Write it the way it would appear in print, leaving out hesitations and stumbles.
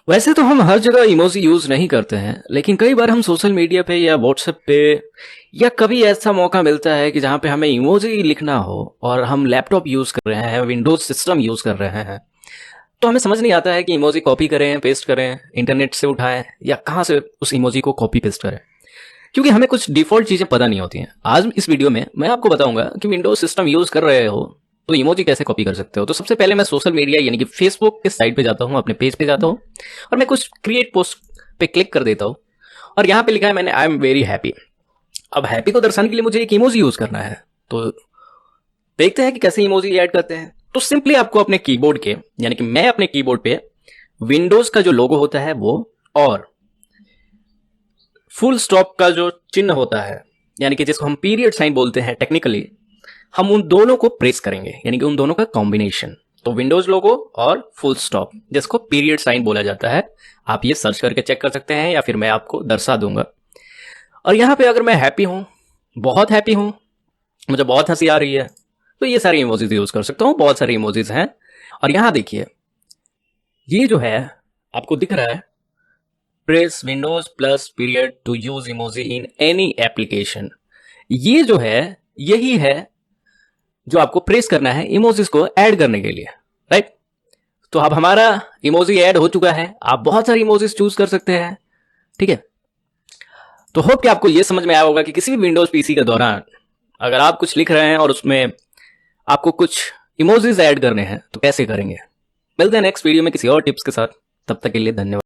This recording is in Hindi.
वैसे तो हम हर जगह इमोजी यूज नहीं करते हैं, लेकिन कई बार हम सोशल मीडिया पे या व्हाट्सएप पे या कभी ऐसा मौका मिलता है कि जहाँ पे हमें इमोजी लिखना हो और हम लैपटॉप यूज कर रहे हैं, विंडोज सिस्टम यूज कर रहे हैं, तो हमें समझ नहीं आता है कि इमोजी कॉपी करें, पेस्ट करें, इंटरनेट से उठाएं या कहाँ से उस इमोजी को कॉपी पेस्ट करें, क्योंकि हमें कुछ डिफॉल्ट चीजें पता नहीं होती हैं। आज इस वीडियो में मैं आपको बताऊंगा कि विंडोज सिस्टम यूज कर रहे हो तो इमोजी कैसे कॉपी कर सकते हो। तो सबसे पहले मैं सोशल मीडिया यानी कि फेसबुक के साइट पे जाता हूँ, अपने पेज पे जाता हूँ और मैं कुछ क्रिएट पोस्ट पे क्लिक कर देता हूँ और यहाँ पे लिखा है मैंने आई एम वेरी हैप्पी। अब हैप्पी को दर्शाने के लिए मुझे एक इमोजी यूज करना है, तो देखते हैं कि कैसे इमोजी ऐड करते हैं। तो सिंपली आपको अपने कीबोर्ड के यानी कि मैं अपने कीबोर्ड पे विंडोज का जो लोगो होता है वो और फुल स्टॉप का जो चिन्ह होता है यानी कि जिसको हम पीरियड साइन बोलते हैं टेक्निकली, हम उन दोनों को प्रेस करेंगे यानी कि उन दोनों का कॉम्बिनेशन। तो विंडोज लोगो और फुल स्टॉप जिसको पीरियड साइन बोला जाता है, आप ये सर्च करके चेक कर सकते हैं या फिर मैं आपको दर्शा दूंगा। और यहाँ पे अगर मैं हैप्पी हूँ, बहुत हैप्पी हूँ, मुझे बहुत हंसी आ रही है, तो ये सारी इमोजीज यूज कर सकता हूँ। बहुत सारी इमोजीज हैं। और यहाँ देखिए, ये जो है आपको दिख रहा है, press Windows plus period to use emoji in any application. ये जो है यही है जो आपको प्रेस करना है इमोजीज को ऐड करने के लिए, राइट। तो अब हमारा इमोजी ऐड हो चुका है। आप बहुत सारी इमोजीज चूज कर सकते हैं, ठीक है। तो होप कि आपको ये समझ में आया होगा कि किसी भी विंडोज पीसी के दौरान अगर आप कुछ लिख रहे हैं और उसमें आपको कुछ इमोजीज ऐड करने हैं तो कैसे करेंगे। मिलते हैं नेक्स्ट वीडियो में किसी और टिप्स के साथ। तब तक के लिए धन्यवाद।